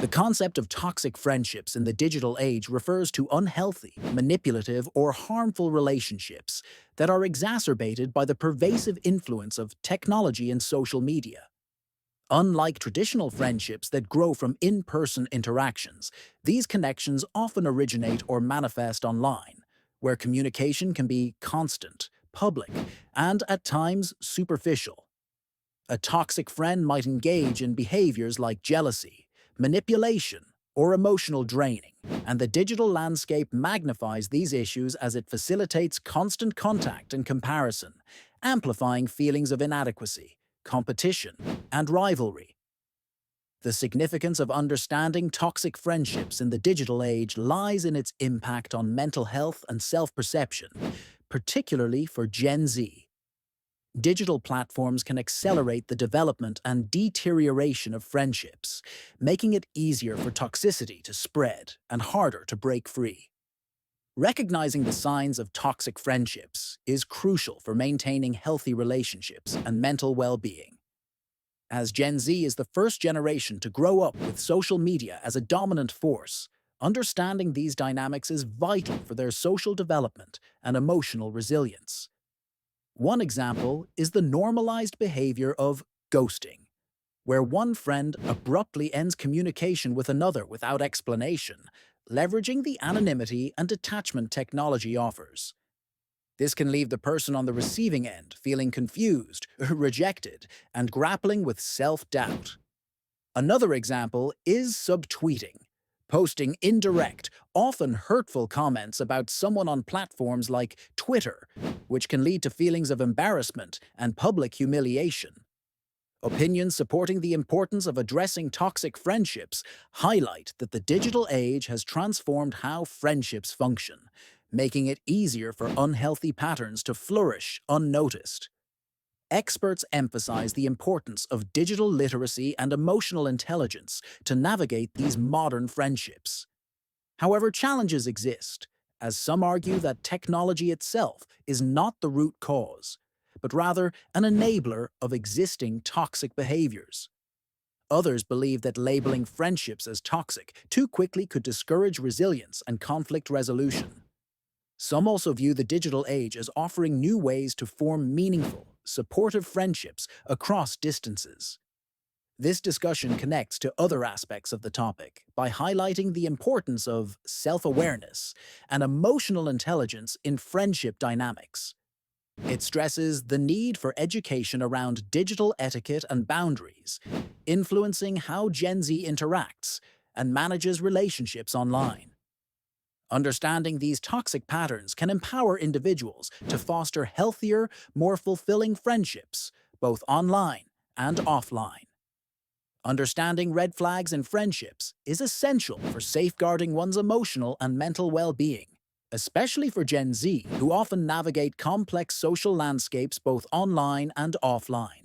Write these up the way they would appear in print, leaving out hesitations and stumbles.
The concept of toxic friendships in the digital age refers to unhealthy, manipulative, or harmful relationships that are exacerbated by the pervasive influence of technology and social media. Unlike traditional friendships that grow from in-person interactions, these connections often originate or manifest online, where communication can be constant, public, and at times superficial. A toxic friend might engage in behaviors like jealousy, manipulation, or emotional draining, and the digital landscape magnifies these issues as it facilitates constant contact and comparison, amplifying feelings of inadequacy, competition, and rivalry. The significance of understanding toxic friendships in the digital age lies in its impact on mental health and self-perception, particularly for Gen Z. Digital platforms can accelerate the development and deterioration of friendships, making it easier for toxicity to spread and harder to break free. Recognizing the signs of toxic friendships is crucial for maintaining healthy relationships and mental well-being. As Gen Z is the first generation to grow up with social media as a dominant force, understanding these dynamics is vital for their social development and emotional resilience. One example is the normalized behavior of ghosting, where one friend abruptly ends communication with another without explanation, leveraging the anonymity and detachment technology offers. This can leave the person on the receiving end feeling confused, rejected, and grappling with self-doubt. Another example is subtweeting, posting indirect, often hurtful comments about someone on platforms like Twitter, which can lead to feelings of embarrassment and public humiliation. Opinions supporting the importance of addressing toxic friendships highlight that the digital age has transformed how friendships function, making it easier for unhealthy patterns to flourish unnoticed. Experts emphasize the importance of digital literacy and emotional intelligence to navigate these modern friendships. However, challenges exist, as some argue that technology itself is not the root cause, but rather an enabler of existing toxic behaviors. Others believe that labeling friendships as toxic too quickly could discourage resilience and conflict resolution. Some also view the digital age as offering new ways to form meaningful, supportive friendships across distances. This discussion connects to other aspects of the topic by highlighting the importance of self-awareness and emotional intelligence in friendship dynamics. It stresses the need for education around digital etiquette and boundaries, influencing how Gen Z interacts and manages relationships online. Understanding these toxic patterns can empower individuals to foster healthier, more fulfilling friendships, both online and offline. Understanding red flags in friendships is essential for safeguarding one's emotional and mental well-being, especially for Gen Z, who often navigate complex social landscapes both online and offline.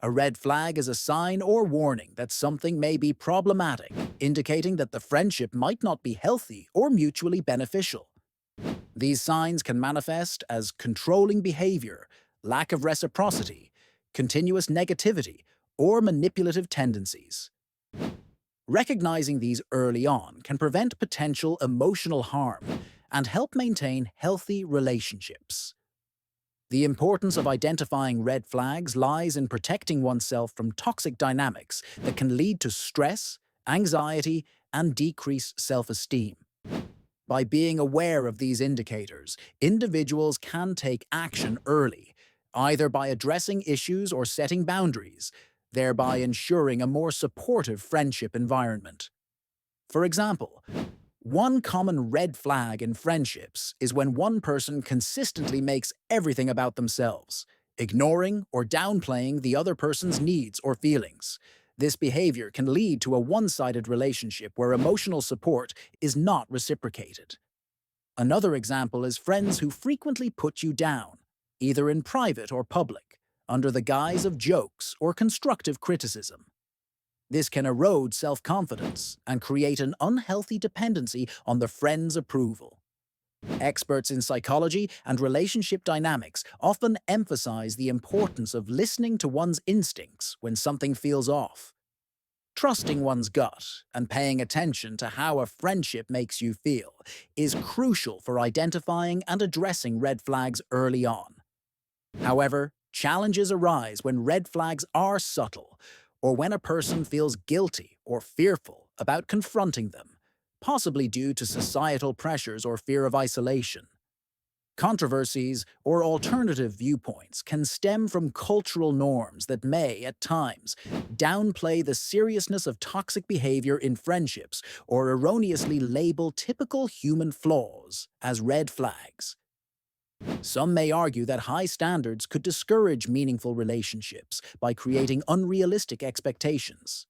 A red flag is a sign or warning that something may be problematic, indicating that the friendship might not be healthy or mutually beneficial. These signs can manifest as controlling behavior, lack of reciprocity, continuous negativity, or manipulative tendencies. Recognizing these early on can prevent potential emotional harm and help maintain healthy relationships. The importance of identifying red flags lies in protecting oneself from toxic dynamics that can lead to stress, anxiety, and decreased self-esteem. By being aware of these indicators, individuals can take action early, either by addressing issues or setting boundaries, thereby ensuring a more supportive friendship environment. For example, one common red flag in friendships is when one person consistently makes everything about themselves, ignoring or downplaying the other person's needs or feelings. This behavior can lead to a one-sided relationship where emotional support is not reciprocated. Another example is friends who frequently put you down, either in private or public, under the guise of jokes or constructive criticism. This can erode self-confidence and create an unhealthy dependency on the friend's approval. Experts in psychology and relationship dynamics often emphasize the importance of listening to one's instincts when something feels off. Trusting one's gut and paying attention to how a friendship makes you feel is crucial for identifying and addressing red flags early on. However, challenges arise when red flags are subtle, or when a person feels guilty or fearful about confronting them, possibly due to societal pressures or fear of isolation. Controversies or alternative viewpoints can stem from cultural norms that may, at times, downplay the seriousness of toxic behavior in friendships or erroneously label typical human flaws as red flags. Some may argue that high standards could discourage meaningful relationships by creating unrealistic expectations.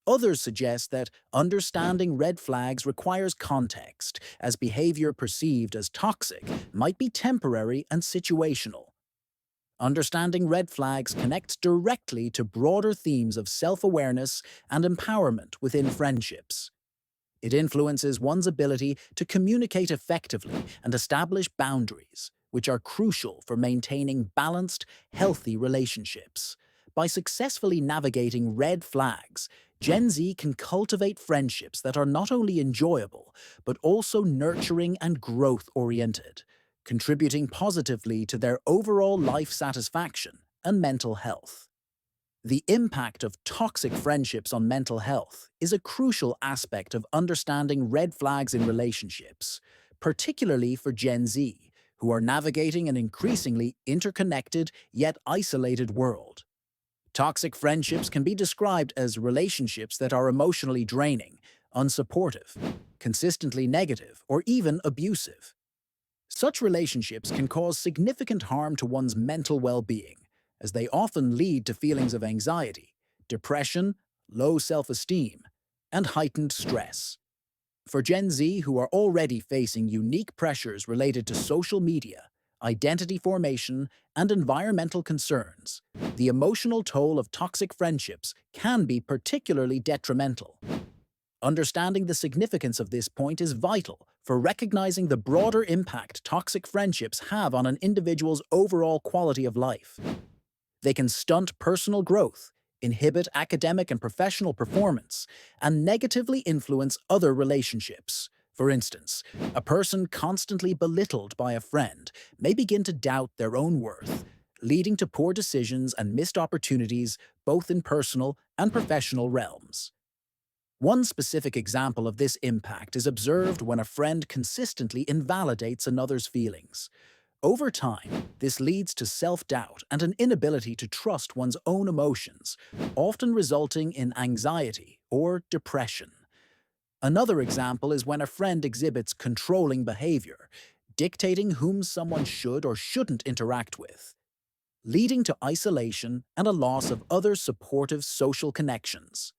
Others suggest that understanding red flags requires context, as behavior perceived as toxic might be temporary and situational. Understanding red flags connects directly to broader themes of self-awareness and empowerment within friendships. It influences one's ability to communicate effectively and establish boundaries, which are crucial for maintaining balanced, healthy relationships. By successfully navigating red flags, Gen Z can cultivate friendships that are not only enjoyable, but also nurturing and growth-oriented, contributing positively to their overall life satisfaction and mental health. The impact of toxic friendships on mental health is a crucial aspect of understanding red flags in relationships, particularly for Gen Z, who are navigating an increasingly interconnected yet isolated world. Toxic friendships can be described as relationships that are emotionally draining, unsupportive, consistently negative, or even abusive. Such relationships can cause significant harm to one's mental well-being, as they often lead to feelings of anxiety, depression, low self-esteem, and heightened stress. For Gen Z, who are already facing unique pressures related to social media, identity formation, and environmental concerns, the emotional toll of toxic friendships can be particularly detrimental. Understanding the significance of this point is vital for recognizing the broader impact toxic friendships have on an individual's overall quality of life. They can stunt personal growth, inhibit academic and professional performance, and negatively influence other relationships. For instance, a person constantly belittled by a friend may begin to doubt their own worth, leading to poor decisions and missed opportunities both in personal and professional realms. One specific example of this impact is observed when a friend consistently invalidates another's feelings. Over time, this leads to self-doubt and an inability to trust one's own emotions, often resulting in anxiety or depression. Another example is when a friend exhibits controlling behavior, dictating whom someone should or shouldn't interact with, leading to isolation and a loss of other supportive social connections.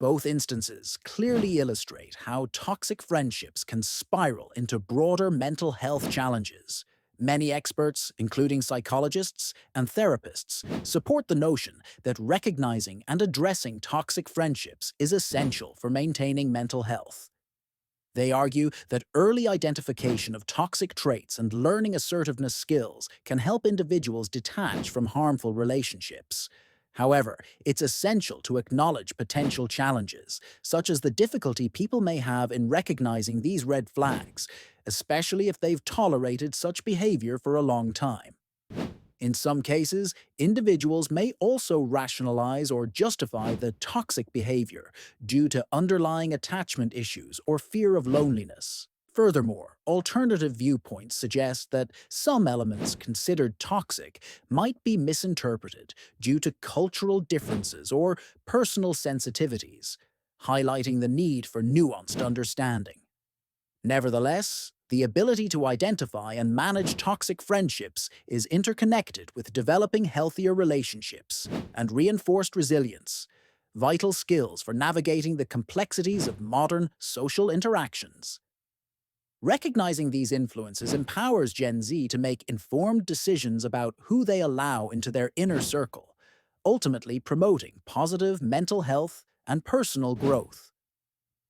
Both instances clearly illustrate how toxic friendships can spiral into broader mental health challenges. Many experts, including psychologists and therapists, support the notion that recognizing and addressing toxic friendships is essential for maintaining mental health. They argue that early identification of toxic traits and learning assertiveness skills can help individuals detach from harmful relationships. However, it's essential to acknowledge potential challenges, such as the difficulty people may have in recognizing these red flags, especially if they've tolerated such behavior for a long time. In some cases, individuals may also rationalize or justify the toxic behavior due to underlying attachment issues or fear of loneliness. Furthermore, alternative viewpoints suggest that some elements considered toxic might be misinterpreted due to cultural differences or personal sensitivities, highlighting the need for nuanced understanding. Nevertheless, the ability to identify and manage toxic friendships is interconnected with developing healthier relationships and reinforced resilience, vital skills for navigating the complexities of modern social interactions. Recognizing these influences empowers Gen Z to make informed decisions about who they allow into their inner circle, ultimately promoting positive mental health and personal growth.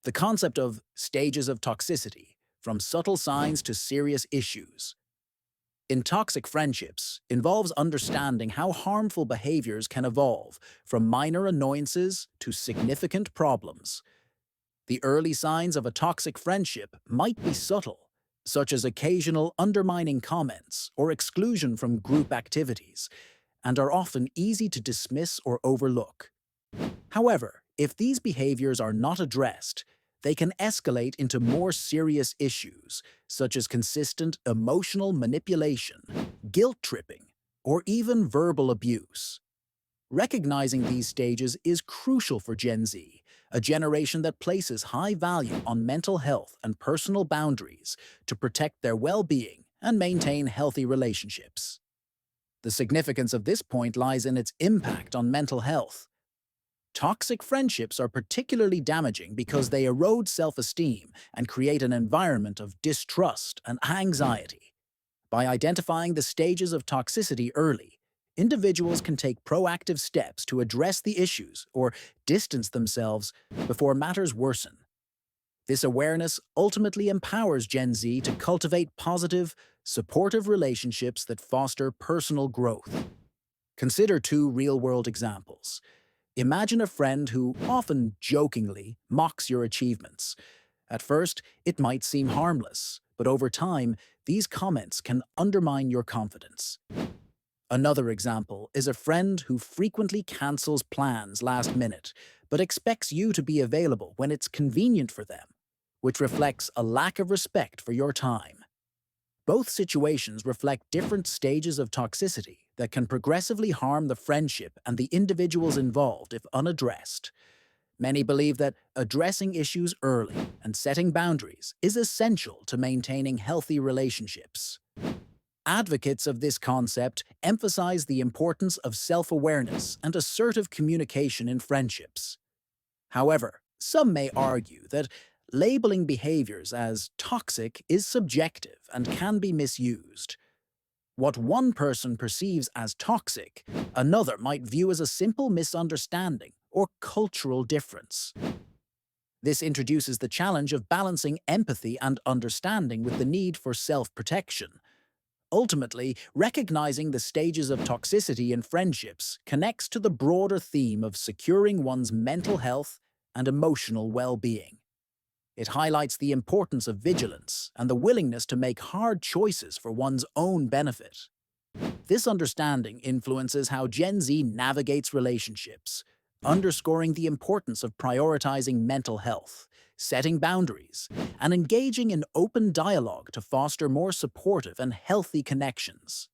The concept of stages of toxicity, from subtle signs to serious issues, in toxic friendships involves understanding how harmful behaviors can evolve from minor annoyances to significant problems. The early signs of a toxic friendship might be subtle, such as occasional undermining comments or exclusion from group activities, and are often easy to dismiss or overlook. However, if these behaviors are not addressed, they can escalate into more serious issues, such as consistent emotional manipulation, guilt tripping, or even verbal abuse. Recognizing these stages is crucial for Gen Z, a generation that places high value on mental health and personal boundaries to protect their well-being and maintain healthy relationships. The significance of this point lies in its impact on mental health. Toxic friendships are particularly damaging because they erode self-esteem and create an environment of distrust and anxiety. By identifying the stages of toxicity early, individuals can take proactive steps to address the issues or distance themselves before matters worsen. This awareness ultimately empowers Gen Z to cultivate positive, supportive relationships that foster personal growth. Consider two real-world examples. Imagine a friend who often jokingly mocks your achievements. At first, it might seem harmless, but over time, these comments can undermine your confidence. Another example is a friend who frequently cancels plans last minute, but expects you to be available when it's convenient for them, which reflects a lack of respect for your time. Both situations reflect different stages of toxicity that can progressively harm the friendship and the individuals involved if unaddressed. Many believe that addressing issues early and setting boundaries is essential to maintaining healthy relationships. Advocates of this concept emphasize the importance of self-awareness and assertive communication in friendships. However, some may argue that labeling behaviors as toxic is subjective and can be misused. What one person perceives as toxic, another might view as a simple misunderstanding or cultural difference. This introduces the challenge of balancing empathy and understanding with the need for self-protection. Ultimately, recognizing the stages of toxicity in friendships connects to the broader theme of securing one's mental health and emotional well-being. It highlights the importance of vigilance and the willingness to make hard choices for one's own benefit. This understanding influences how Gen Z navigates relationships, underscoring the importance of prioritizing mental health, setting boundaries, and engaging in open dialogue to foster more supportive and healthy connections.